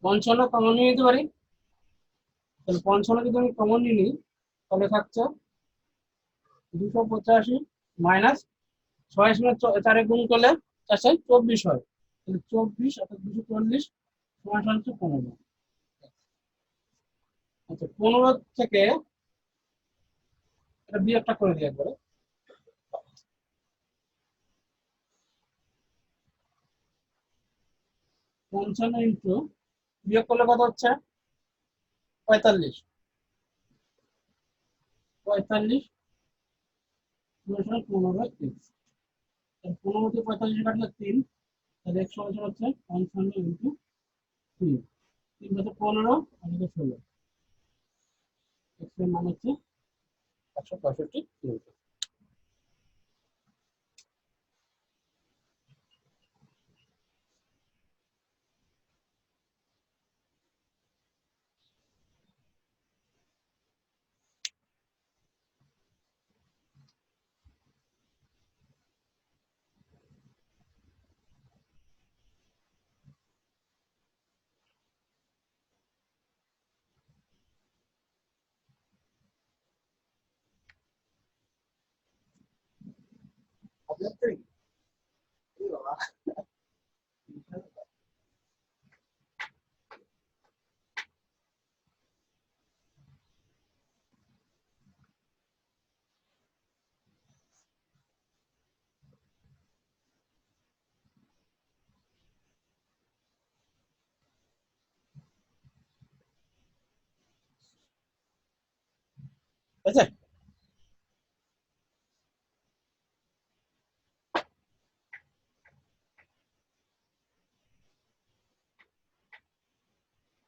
55 কমন নিয়ে নিতে পারি। তাহলে 55 যদি আমি কমন নিয়ে নিই তাহলে থাকছে 285 মাইনাস 6 সঙ্গে 4 গুণ করলে 4 24 হয়। তাহলে 24 অর্থাৎ 240 সমান হচ্ছে 15। আচ্ছা 15 থেকে এটা বিয়োগটা করে দিই একবারে। 55 ইন্টু বিয়োগ করলে কত হচ্ছে? 45 15 x 15 থেকে 45 কাটলে 3, তাহলে x সমান হচ্ছে 55 ইন্টু 3 3 হচ্ছে 15 আর 16 x এর মান হচ্ছে 165 কিলোমিটার। আচ্ছা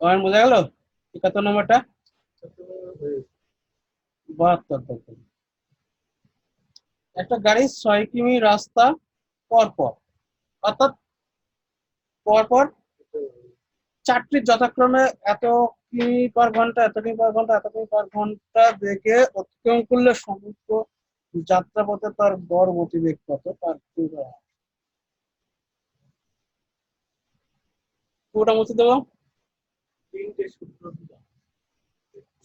তোমার বোঝা গেল? কত নম্বরটা? 72। একটা গাড়ি 6 কিমি রাস্তা পরপর অর্থাৎ পরপর 4টি যথাক্রমে এত কিমি পার ঘন্টা, এত কিমি পার ঘন্টা, এত কিমি পার ঘন্টা বেগে অতিক্রম করলে সমগ্র যাত্রাপথে তার গড় গতিবেগ কত তার পুরোটা মুছে দেবো।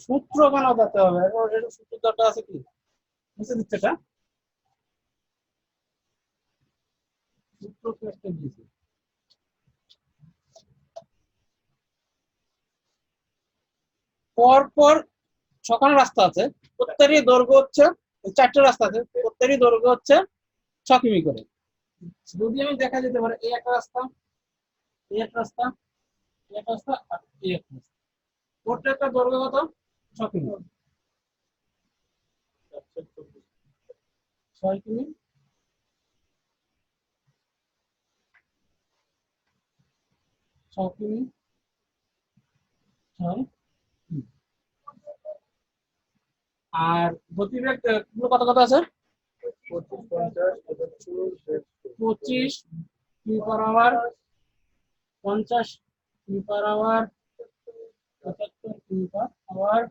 সূত্র কেন যেতে হবে? এটা সূত্র দরকার আছে কি? মুছে দিচ্ছে এটা সূত্র একটা দিয়েছি। পরপর ছখানা রাস্তা আছে, প্রত্যেকটি দৈর্ঘ্য হচ্ছে 4টে রাস্তা আছে, প্রত্যেকটি দৈর্ঘ্য হচ্ছে 6 কিমি করে। যদি আমি দেখা যেতে পারে এই একটা রাস্তা, এই একটা রাস্তা, এই একটা রাস্তা আর এই একটা রাস্তা, প্রত্যেকটা দৈর্ঘ্য কত? 6 কিমি। 6 কিমি, 6 কিমি, 6 কিমি। আর গতিবেগ গুলো কত কত আছে? 25 কিমি পার আওয়ার, 50 কিমি পার আওয়ার, 75 কিমি পার আওয়ার,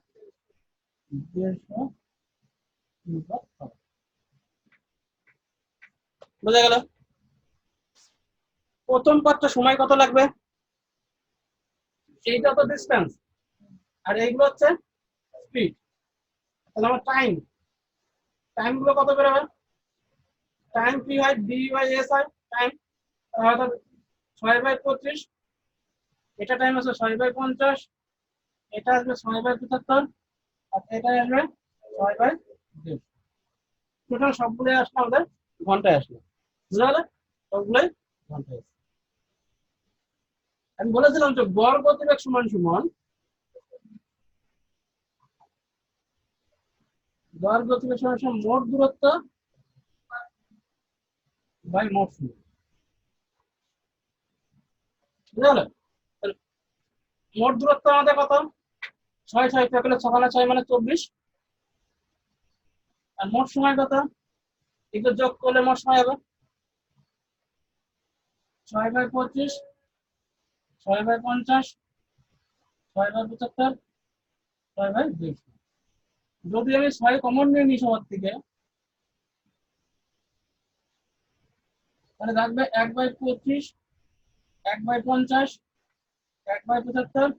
150 কিমি পার আওয়ার। বোঝা গেল? প্রথম পাঁচটা সময় কত লাগবে? এইটা তো ডিস্টেন্স আর এইগুলো হচ্ছে স্পিড। তাহলে আমার টাইম, টাইম গুলো কত করে হবে? টাইম কি হয়? ডি বাই এস হয় টাইম। তাহলে 6/25, এটা টাইম আছে 6/50, এটা আসবে 6/75, আর এটা আসবে 6/150। টোটাল সবগুলো আসলে আমাদের ঘন্টায় আসলো। বুঝা গেল? সবগুলোই ঘন্টায়। আমি বলেছিলাম যে গড় গতিবেগ সমান সমান গড় গতিবেগ সমান সমান মোট দূরত্ব বাই মোট সময়। বুঝা গেল? মোট দূরত্ব আমাদের কত? 6 থাকলে 6 মানে 24। আর মোট সময় কত? এগুলো যোগ করলে মোট সময় হবে 6/25, 6/50, 6/75, 6/200। যদি আমি 6 কমন নিয়ে নিই সবার থেকে, তাহলে থাকবে 1/25, 1/50, 1/75,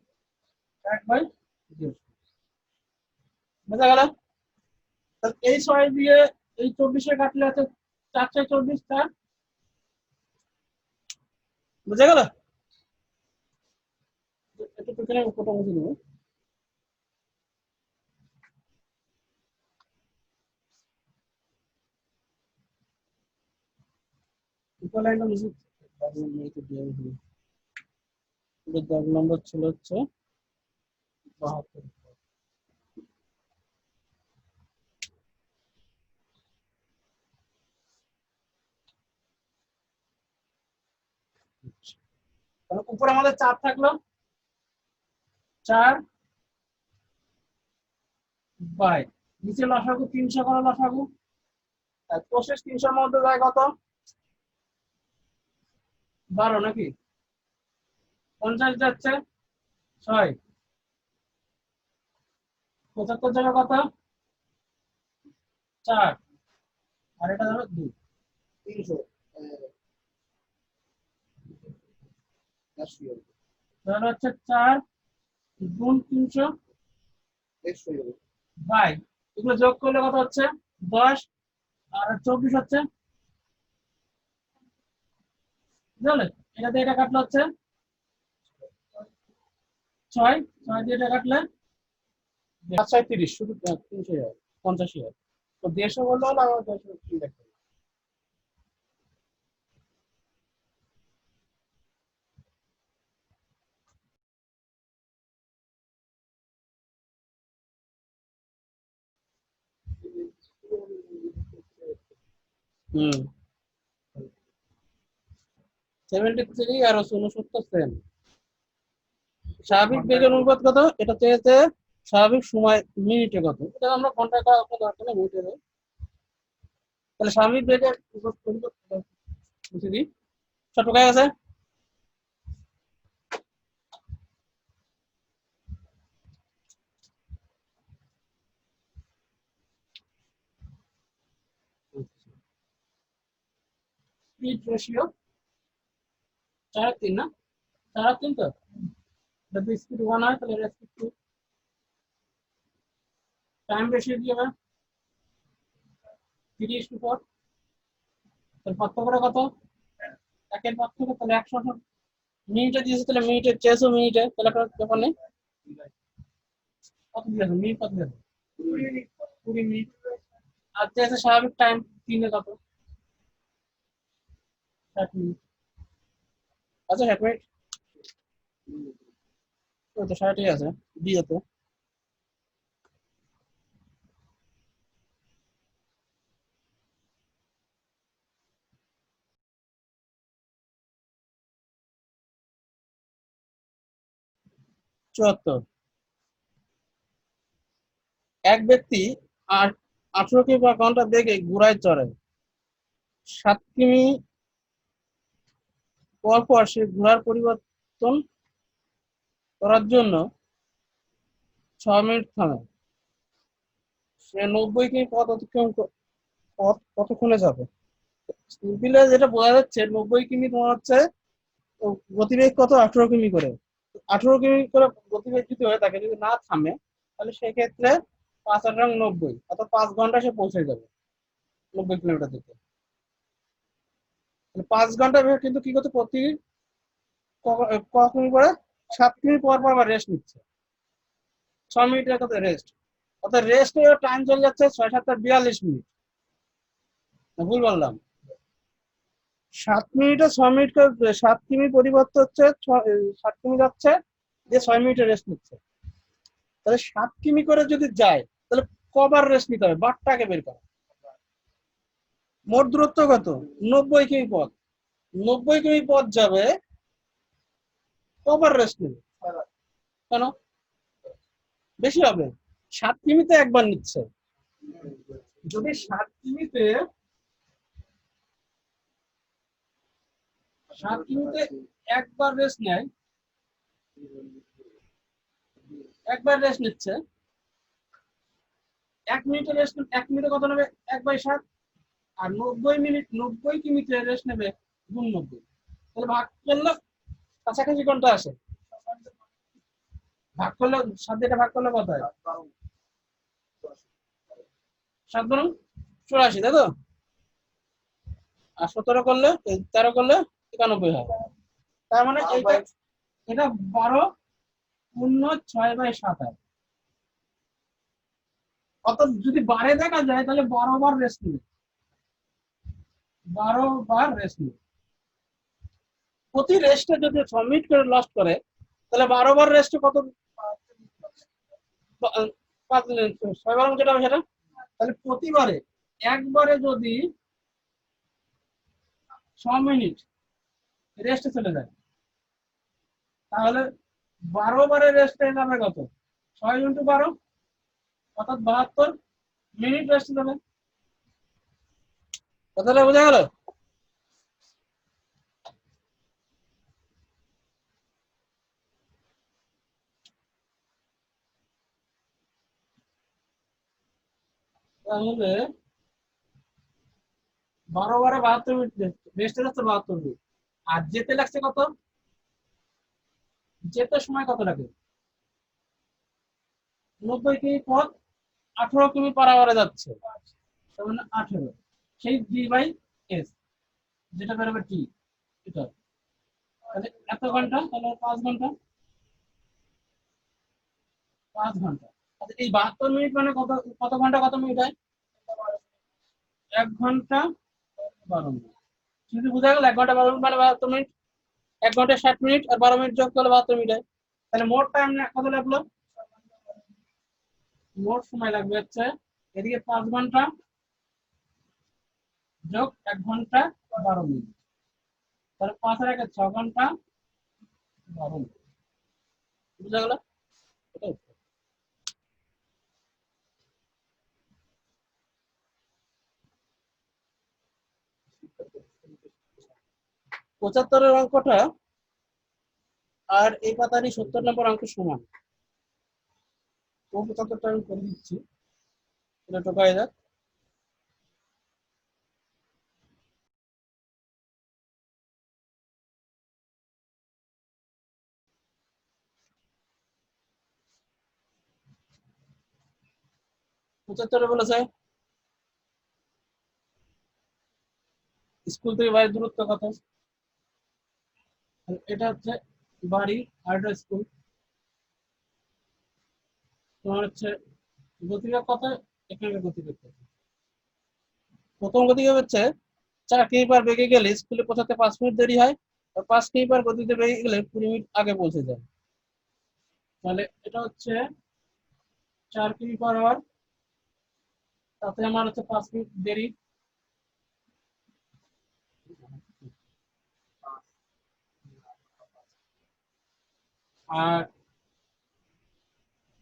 1/200। বোঝা গেল? এই 6 দিয়ে এই 24 কাটলে আছে 4/24, 4। বুঝা গেল? একটু পেছনে কোটা মুছে দেবো। উপর লাইনটা মুছে দাগ নম্বর ছিল হচ্ছে 72। উপরে আমাদের 4 থাকলো, 4 বাই নিচে লসাগু 300 করে লসাগু। আর 25 300 মধ্যে যায় কত? 12 নাকি? 50 যাচ্ছে 6, 75 যাবে কত? 4, আর এটা যাবে 2। 300 তাহলে হচ্ছে 4 গুণ 300 বাই, এগুলো যোগ করলে কত হচ্ছে? 10, আর 24 হচ্ছে। বুঝলে? এটা দিয়ে এটা কাটলে হচ্ছে 6, 6 দিয়ে এটা কাটলে 5/30, শুধু 300 হয়, 50 হয়। তো 150 বললে হলো আমার 150 দেখতে। হুম, 73 আর 69 সেম। স্বাভাবিক বেগের অনুপাত কত? এটা চেয়েছে স্বাভাবিক সময় মিনিটে কত, এটা আমরা ঘন্টায় দরকার নেই, মিনিটে নেই। তাহলে স্বাভাবিক বেগের অনুপাত বুঝে দিই, সব টোকা গেছে। স্পিড রেশিও 4/3 না? 4/3 তো যদি স্পিড 1 হয় তাহলে এটা স্পিড 2। টাইম রেশিও কি হবে? 3:4। তাহলে পার্থক্যটা কত? একের পার্থক্য, তাহলে 100 মিনিটে দিয়েছে, তাহলে মিনিটে চেয়েছো মিনিটে, তাহলে একটা ব্যাপার নেই। কত দিয়েছে মিনিট? কত দিয়েছে? 20 মিনিট। আর চেয়েছে স্বাভাবিক টাইম 3 এ কত? 60 মিনিট। আচ্ছা 60 মিনিট, ওই তো 60ই আছে বিয়েতে। চুয়াত্তর। এক ব্যক্তি আর 18 কিমি/ঘন্টা বেগে ঘোড়ায় চড়ে। 7 কিমি পর পর সে ঘোড়ার পরিবর্তন করার জন্য 6 মিনিট থামে। সে 90 কিমি পথ অতিক্রম পথ কতক্ষণে যাবে? সিম্পলি যেটা বোঝা যাচ্ছে, 90 কিমি তোমার হচ্ছে গতিবেগ কত, 18 কিমি করে। 18 কিমি করে গতিবেগ যদি হয়ে থাকে, যদি না থামে, তাহলে সেক্ষেত্রে 5 আর 90, অর্থাৎ 5 ঘন্টা সে পৌঁছে যাবে 90 কিলোমিটার দিকে। 5 ঘন্টা কিন্তু কি করতে, প্রতি কিমি করে, 7 কিমি পর পর আবার রেস্ট নিচ্ছে, 6 মিনিটের কথা রেস্ট। অর্থাৎ রেস্ট টাইম চলে যাচ্ছে 6 7 42 মিনিট। ভুল বললাম? 7 মিনিটে 6 মিনিট করে, 7 কিমি পরিবর্তে হচ্ছে 7 কিমি যাচ্ছে, যে 6 মিনিটের রেস্ট নিচ্ছে। তাহলে 7 কিমি করে যদি যায়, তাহলে কবার রেস্ট নিতে হবে, বারটা আগে বের করা। মোট দূরত্ব কত? 90 কিমি পথ। 90 কিমি পথ যাবে, কবার রেস্ট নেবে? কেন? বেশি হবে। 7 কিমিতে একবার নিচ্ছে। যদি 7 কিমিতে একবার রেস্ট নেয়, একবার রেস্ট নিচ্ছে, 1 মিনিটের রেস্ট, 1 মিনিটে কত নেবে? 1/7। আর 90 মিনিট, 90 কিমিতে রেস্ট নেবে গুণ 90। তাহলে ভাগ করলে কাছাকাছি কোনটা আসে? ভাগ করলে 7 দিয়ে ভাগ করলে কত হয়? 7 × 84, তাই তো? আর 17 করলে, 13 করলে 91 হয়। তার মানে এটা, এটা 12 × 6/7 হয়। অর্থাৎ যদি বারে দেখা যায়, তাহলে 12 বার রেস্ট নেবে, 12 বার রেস্ট নেবে। প্রতি রেস্টে যদি 6 মিনিট করে লস্ট করে, তাহলে 12 বার রেস্টে কত? 6 বার যেটা হবে সেটা, তাহলে প্রতিবারে, একবারে যদি 6 মিনিট রেস্টে চলে যায়, তাহলে 12 বারের রেস্টে যাবে কত? 6 × 12, অর্থাৎ 72 মিনিট রেস্টে যাবে। কথাটা বোঝা গেল? তাহলে 12 বারে 72 মিনিট রেস্টে যাচ্ছে, 72 মিনিট। আর যেতে লাগছে কত? যেতে সময় কত লাগে? 90 কিমি পথ 18 কিমি/আওয়ারে যাচ্ছে, তার মানে 18, সেই D/S, যেটা বেরোবে T, এটা। তাহলে এত ঘন্টা, তাহলে 5 ঘন্টা। 5 ঘন্টা। আচ্ছা, এই 72 মিনিট মানে কত, কত ঘন্টা কত মিনিট হয়? 1 ঘন্টা 12 মিনিট। যদি বোঝা গেল 1 ঘন্টা 12 মিনিট মানে 72 মিনিট। 1 ঘন্টা 60 মিনিট আর 12 মিনিট যোগ করলে 72 মিনিট হয়। তাহলে মোট টাইম কত লাগলো? মোট সময় লাগবে হচ্ছে, এদিকে 5 ঘন্টা যোগ 1 ঘন্টা 12 মিনিট, তাহলে 5 আর 1 6 ঘন্টা 12 মিনিট। বুঝা গেল? এটাই। 75-এর অঙ্কটা আর এই পাতারই 70 নম্বর অঙ্ক সমান। তো 75টা আমি করে দিচ্ছি, এটা টোকাই যাক। পঁচাত্তরে বলেছে স্কুল থেকে বাড়ির দূরত্ব কত। এটা হচ্ছে বাড়ি, আর এটা স্কুল। তোমার হচ্ছে গতিবেগ কত, এখানে গতিবেগ কত। প্রথম গতিবেগ হচ্ছে 4 কিমি বেগে গেলে স্কুলে পৌঁছাতে 5 মিনিট দেরি হয়, আর 5 কিমি গতিতে বেগে গেলে 20 মিনিট আগে পৌঁছে যায়। তাহলে এটা হচ্ছে 4 কিমি/আওয়ার, তাতে আমার হচ্ছে 5 মিনিট দেরি। আর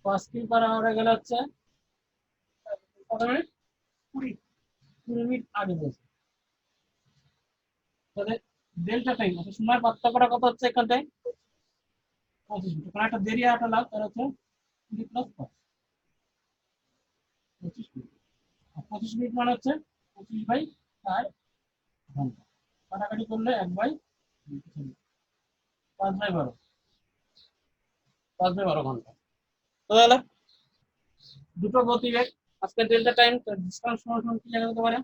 5 কিমি/আওয়ারে গেলে হচ্ছে কত মিনিট, 20 মিনিট আগে পৌঁছে। তাহলে ডেল্টা টাইম অর্থাৎ সময় পার্থক্যটা কত হচ্ছে এখানটায়, 25 মিনিট। কারণ একটা দেরি আর একটা লাভ, তাহলে হচ্ছে 20 + 5 25 মিনিট। আর 25 মিনিট মানে হচ্ছে 25/4 ঘন্টা। কাটাকাটি করলে 5/12, 5/12 ঘন্টা। তো তাহলে দুটো গতিবেগ, আজকে ডেল্টা টাইম ডিসটেন্স সমান কি লেখা যেতে পারে,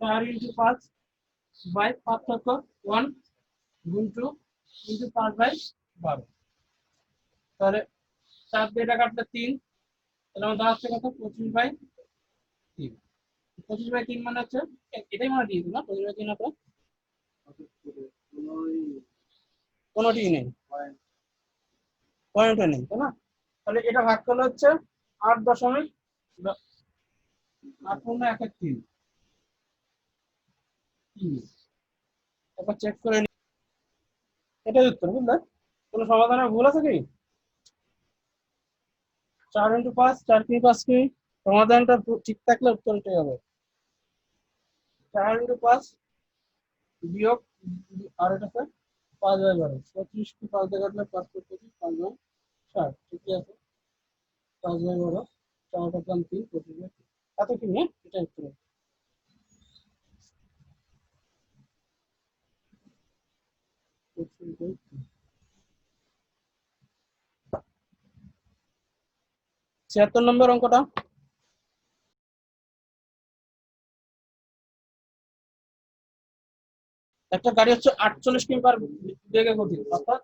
4 × 5 পার্থক্য 1 × 5/12। তাহলে 4 দিয়ে এটা কাটলে 3, তাহলে আমার দাঁড়াচ্ছে কত, 25/3। 25/3 মানে হচ্ছে এটাই মানে দিয়ে দিল না, 25/3 আপনার কোনোটি নেই, পয়েন্টে নেই, তাই না? তাহলে এটা ভাগ করলে হচ্ছে 8.8×1/3। একবার চেক করে নি, এটাই উত্তর, বুঝলে? কোনো সমাধানের ভুল আছে কি? 4 × 5 4 কিমি/5 কিমি, সমাধানটা ঠিক থাকলে উত্তর এটাই হবে। 4 × 5 বিয়োগ, আর এটা 5/12, 25 5 দিয়ে কাটলে 5 × 25 5/60, ঠিকই আছে। 5/12, 4 × 3 25, এত কিমি, এটা উত্তর। 76 নম্বর অঙ্কটা, একটা গাড়ি হচ্ছে 48 কিমি/বেগে গতি, অর্থাৎ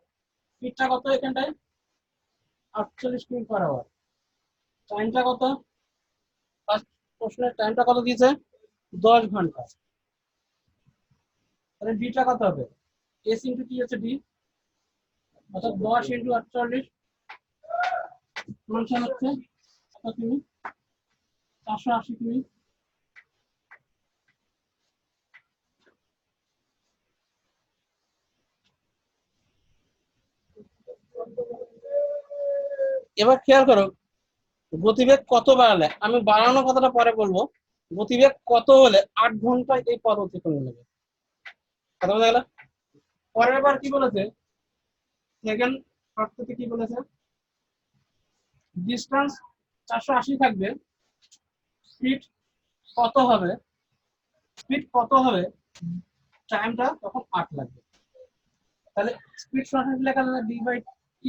স্পিডটা কত এখানটায়, 48 কিমি/আওয়ার। টাইমটা কত, ফার্স্ট প্রশ্নের টাইমটা কত দিয়েছে, 10 ঘন্টা। তাহলে ডিটা কত হবে, এস ইন্টু টি হচ্ছে ডি, অর্থাৎ 10 × 48 সমান হচ্ছে কত কিমি, 480 কিমি। এবার খেয়াল করো, গতিবেগ কত বাড়ালে, আমি বাড়ানোর কথাটা পরে বলবো, গতিবেগ কত হলে 8 ঘন্টায় এই পথ অতিক্রম নেবে, কথা বোঝা গেল? পরের বার কি বলেছে, সেকেন্ড শর্ততে কি বলেছে, ডিস্টেন্স 480 থাকবে, স্পিড কত হবে, টাইমটা তখন 8 লাগবে। তাহলে স্পিড সরাসরি লেখা যাবে d/t,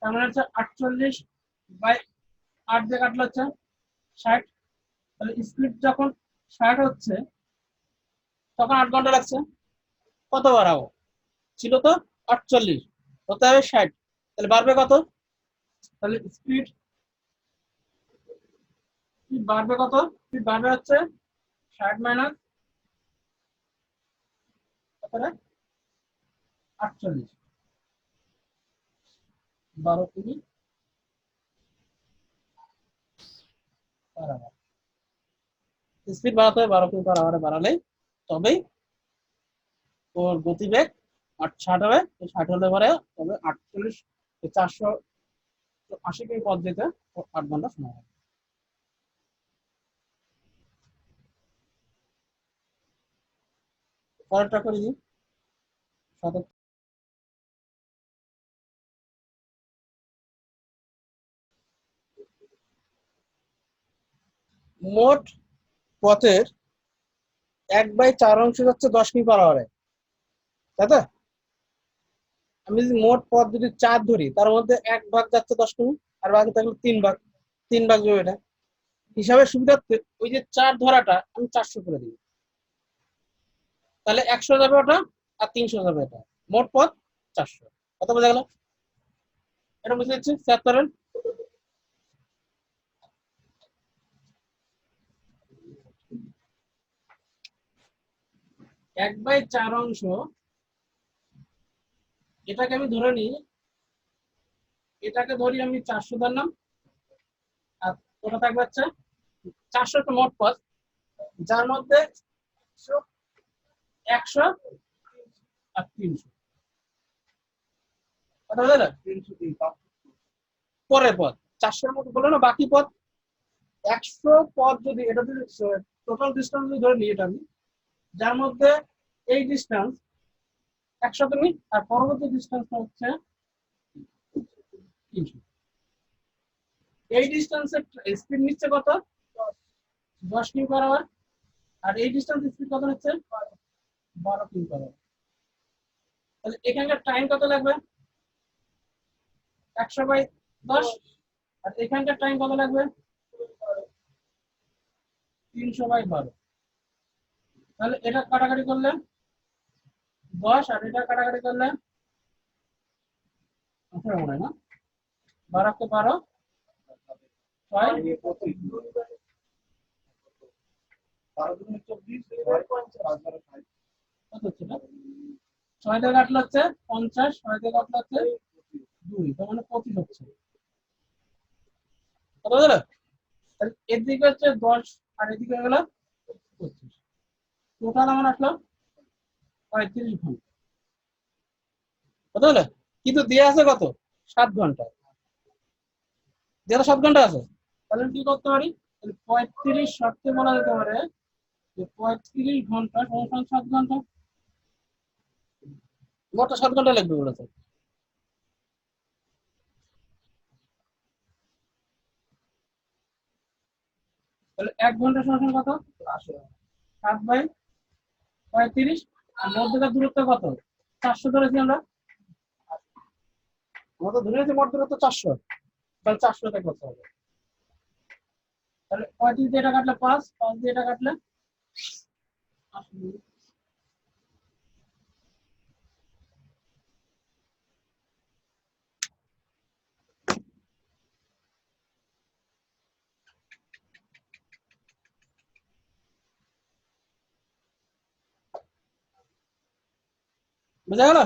তার মানে হচ্ছে 48/8 দিয়ে কাটলে হচ্ছে 60। তাহলে স্পিড যখন 60 হচ্ছে তখন 8 ঘন্টা লাগছে, কত বাড়াবো, ছিল তো 48, হতে হবে 60, তাহলে বাড়বে কত, তাহলে স্পিড বাড়বে কত, স্পিড বাড়বে হচ্ছে 60 মাইনাস 48, 12 কিমি/আওয়ার। স্পিড বাড়াতে হবে 12 কিমি/আওয়ারে বাড়ালেই তবেই ওর গতিবেগ 60 হবে। 60 হলে পরে তবে 48 480 কিমি পথ যেতে 8 ঘন্টা সময় হবে। পরেরটা করে দিই, মোট পথের 1/4 যাচ্ছে 10 কিমি/আওয়ারে, তাই তো? আমি যদি মোট পথ যদি 4 ধরি, তার মধ্যে 1 ভাগ যাচ্ছে 10 কিমি, আর বাকি থাকলে 3 ভাগ, 3 ভাগ যাবে। এটা হিসাবের সুবিধার্থে ওই যে 4 ধরাটা আমি 400 করে দিই, তাহলে 100 যাবে ওটা, আর 300 যাবে এটা, মোট পথ 400। কত বোঝা গেল? এটা বুঝে যাচ্ছে 76-এর। 1/4 অংশ, এটাকে আমি ধরে নিই, এটাকে ধরি আমি 400 ধরলাম, আর ওটা থাকবে হচ্ছে 400 একটা মোট পদ, যার মধ্যে 100 আর 300, কথা বলে না? পরের পদ 400-এর মতো বলে না, বাকি পদ 100 পদ যদি এটা যদি টোটাল ডিস্টেন্স যদি ধরে নিই, এটা আমি, যার মধ্যে এই ডিস্টেন্স 100 তুমি, আর পরবর্তী ডিস্টেন্সটা হচ্ছে 300। এই ডিস্টেন্সের স্পিড নিচ্ছে কত? 10 কিমি পার আওয়ার। আর এই ডিস্টেন্স স্পিড কত হচ্ছে? 12 কিমি পার আওয়ার। তাহলে এখানকার টাইম কত লাগবে? 100/10। আর এখানকার টাইম কত লাগবে? 300/12। তাহলে এটা কাটাকাটি করলে 10, আর এটা কাটাকাটি করলে 18 মনে হয় না? 12 কে 12, 6 কত হচ্ছে না? 6 দিয়ে কাটলে হচ্ছে 50, 6 দিয়ে কাটলে হচ্ছে 2, তার মানে 25 হচ্ছে। কত হলো? তাহলে এদিকে হচ্ছে 10, আর এদিকে হয়ে গেল 25। টোটাল আমার আসলো 35 ঘন্টা। কত হলো? কিন্তু দিয়ে আছে কত? 7 ঘন্টা। দিয়ে 7 ঘন্টা আছে। তাহলে কি করতে পারি? 35 শর্তে বলা যেতে পারে যে 35 ঘন্টা সমান 7 ঘন্টা। মোট 7 ঘন্টা লাগবে বলেছে। তাহলে 1 ঘন্টা সমান কত? 7/35। আর মধ্যকার দূরত্ব কত? 400 ধরেছি আমরা। আমরা তো ধরে নিয়েছি মোট দূরত্ব 400। তাহলে 400 তে করতে হবে। তাহলে 35 দিয়ে এটা কাটলে 5, 5 দিয়ে এটা কাটলে 80। বুঝা গেল?